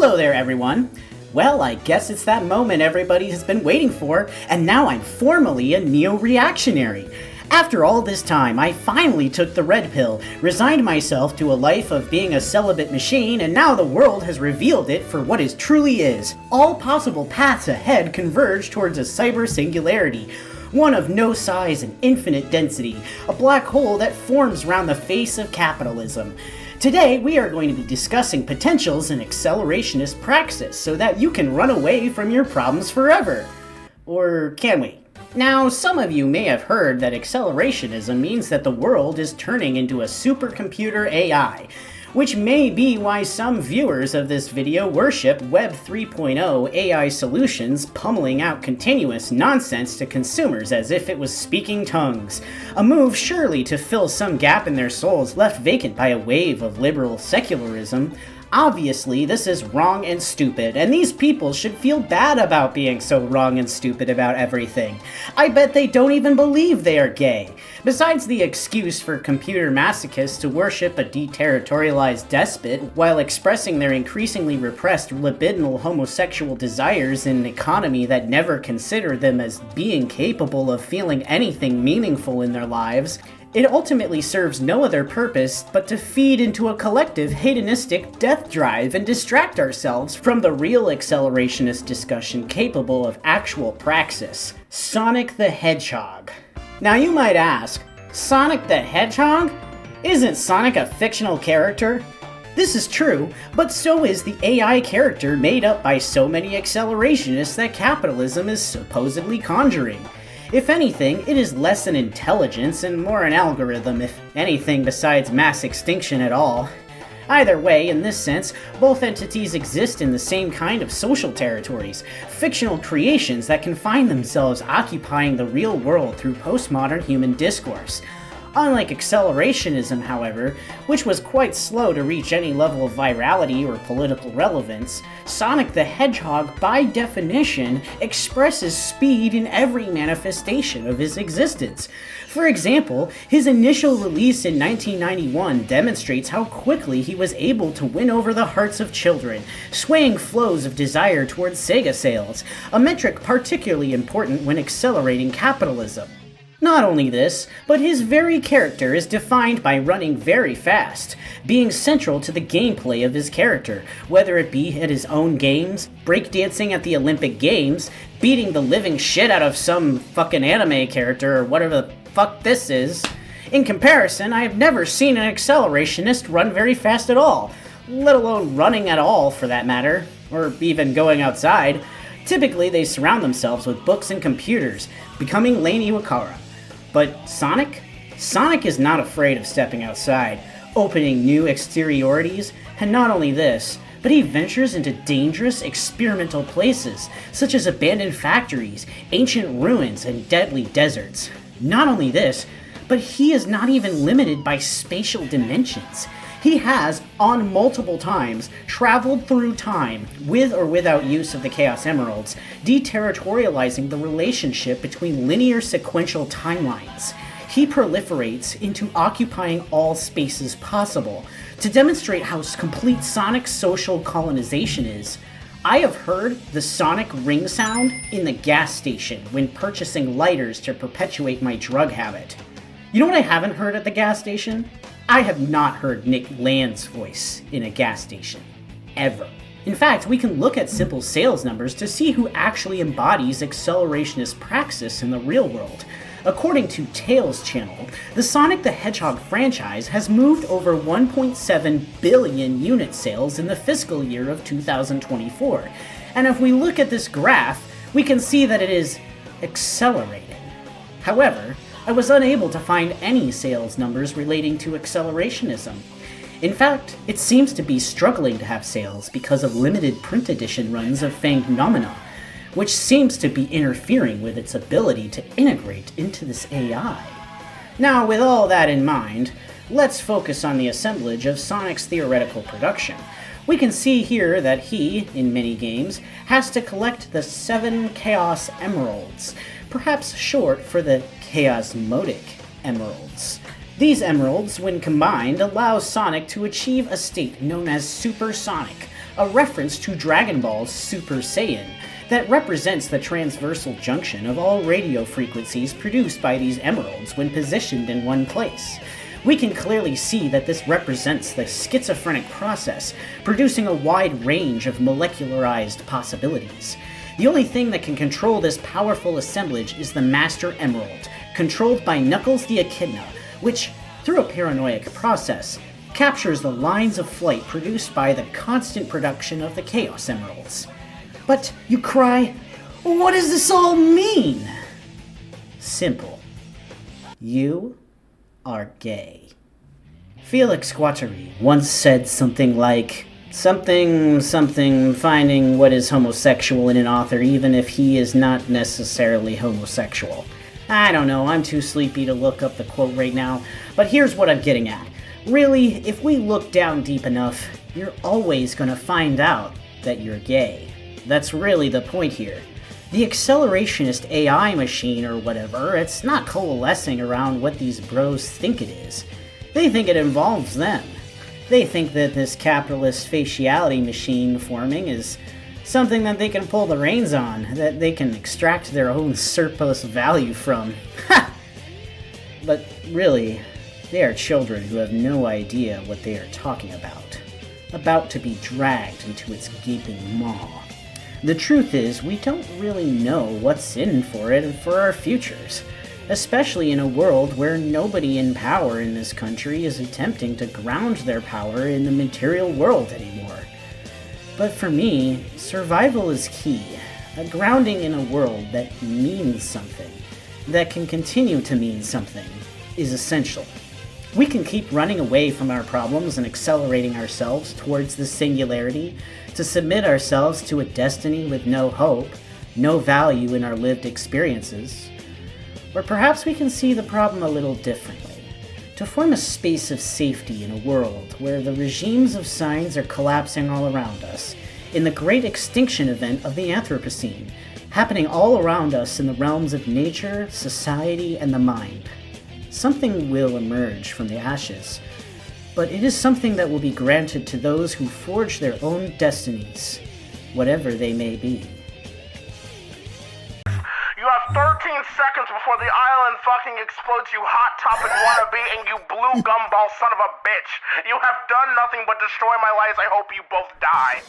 Hello there, everyone. Well, I guess it's that moment everybody has been waiting for, and now I'm formally a neo-reactionary. After all this time, I finally took the red pill, resigned myself to a life of being a celibate machine, and now the world has revealed it for what it truly is. All possible paths ahead converge towards a cyber singularity, one of no size and infinite density, a black hole that forms around the face of capitalism. Today, we are going to be discussing potentials in accelerationist praxis so that you can run away from your problems forever. Or can we? Now, some of you may have heard that accelerationism means that the world is turning into a supercomputer AI, which may be why some viewers of this video worship Web 3.0 AI solutions pummeling out continuous nonsense to consumers as if it was speaking tongues. A move surely to fill some gap in their souls left vacant by a wave of liberal secularism. Obviously, this is wrong and stupid, and these people should feel bad about being so wrong and stupid about everything. I bet they don't even believe they are gay. Besides the excuse for computer masochists to worship a deterritorialized despot while expressing their increasingly repressed libidinal homosexual desires in an economy that never considered them as being capable of feeling anything meaningful in their lives, it ultimately serves no other purpose but to feed into a collective hedonistic death drive and distract ourselves from the real accelerationist discussion capable of actual praxis. Sonic the Hedgehog. Now you might ask, Sonic the Hedgehog? Isn't Sonic a fictional character? This is true, but so is the AI character made up by so many accelerationists that capitalism is supposedly conjuring. If anything, it is less an intelligence and more an algorithm, if anything besides mass extinction at all. Either way, in this sense, both entities exist in the same kind of social territories, fictional creations that can find themselves occupying the real world through postmodern human discourse. Unlike accelerationism, however, which was quite slow to reach any level of virality or political relevance, Sonic the Hedgehog, by definition, expresses speed in every manifestation of his existence. For example, his initial release in 1991 demonstrates how quickly he was able to win over the hearts of children, swaying flows of desire towards Sega sales, a metric particularly important when accelerating capitalism. Not only this, but his very character is defined by running very fast, being central to the gameplay of his character, whether it be at his own games, breakdancing at the Olympic Games, beating the living shit out of some fucking anime character or whatever the fuck this is. In comparison, I have never seen an accelerationist run very fast at all, let alone running at all for that matter, or even going outside. Typically, they surround themselves with books and computers, becoming Lane Iwakara. But Sonic? Sonic is not afraid of stepping outside, opening new exteriorities, and not only this, but he ventures into dangerous experimental places, such as abandoned factories, ancient ruins, and deadly deserts. Not only this, but he is not even limited by spatial dimensions. He has, on multiple times, traveled through time, with or without use of the Chaos Emeralds, deterritorializing the relationship between linear sequential timelines. He proliferates into occupying all spaces possible. To demonstrate how complete Sonic's social colonization is, I have heard the sonic ring sound in the gas station when purchasing lighters to perpetuate my drug habit. You know what I haven't heard at the gas station? I have not heard Nick Land's voice in a gas station. Ever. In fact, we can look at simple sales numbers to see who actually embodies accelerationist praxis in the real world. According to Tails Channel, the Sonic the Hedgehog franchise has moved over 1.7 billion unit sales in the fiscal year of 2024. And if we look at this graph, we can see that it is accelerating. However, I was unable to find any sales numbers relating to accelerationism. In fact, it seems to be struggling to have sales because of limited print edition runs of Fanged Nomina, which seems to be interfering with its ability to integrate into this AI. Now, with all that in mind, let's focus on the assemblage of Sonic's theoretical production. We can see here that he, in many games, has to collect the 7 Chaos Emeralds, perhaps short for the Chaosmotic Emeralds. These emeralds, when combined, allow Sonic to achieve a state known as supersonic, a reference to Dragon Ball's Super Saiyan that represents the transversal junction of all radio frequencies produced by these emeralds when positioned in one place. We can clearly see that this represents the schizophrenic process, producing a wide range of molecularized possibilities. The only thing that can control this powerful assemblage is the Master Emerald, controlled by Knuckles the Echidna, which, through a paranoid process, captures the lines of flight produced by the constant production of the Chaos Emeralds. But, you cry, what does this all mean? Simple. You are gay. Felix Guattari once said something like, something, finding what is homosexual in an author even if he is not necessarily homosexual. I don't know, I'm too sleepy to look up the quote right now, but here's what I'm getting at. Really, if we look down deep enough, you're always gonna find out that you're gay. That's really the point here. The accelerationist AI machine or whatever, it's not coalescing around what these bros think it is. They think it involves them. They think that this capitalist faciality machine forming is something that they can pull the reins on, that they can extract their own surplus value from. Ha! But really, they are children who have no idea what they are talking about to be dragged into its gaping maw. The truth is, we don't really know what's in for it and for our futures, especially in a world where nobody in power in this country is attempting to ground their power in the material world anymore. But for me, survival is key, a grounding in a world that means something, that can continue to mean something, is essential. We can keep running away from our problems and accelerating ourselves towards the singularity, to submit ourselves to a destiny with no hope, no value in our lived experiences. Or perhaps we can see the problem a little differently, to form a space of safety in a world where the regimes of science are collapsing all around us, in the great extinction event of the Anthropocene, happening all around us in the realms of nature, society, and the mind. Something will emerge from the ashes, but it is something that will be granted to those who forge their own destinies, whatever they may be. You have 13 seconds before the island fucking explodes, you hot topic wannabe, and you blue gumball son of a bitch. You have done nothing but destroy my life. I hope you both die.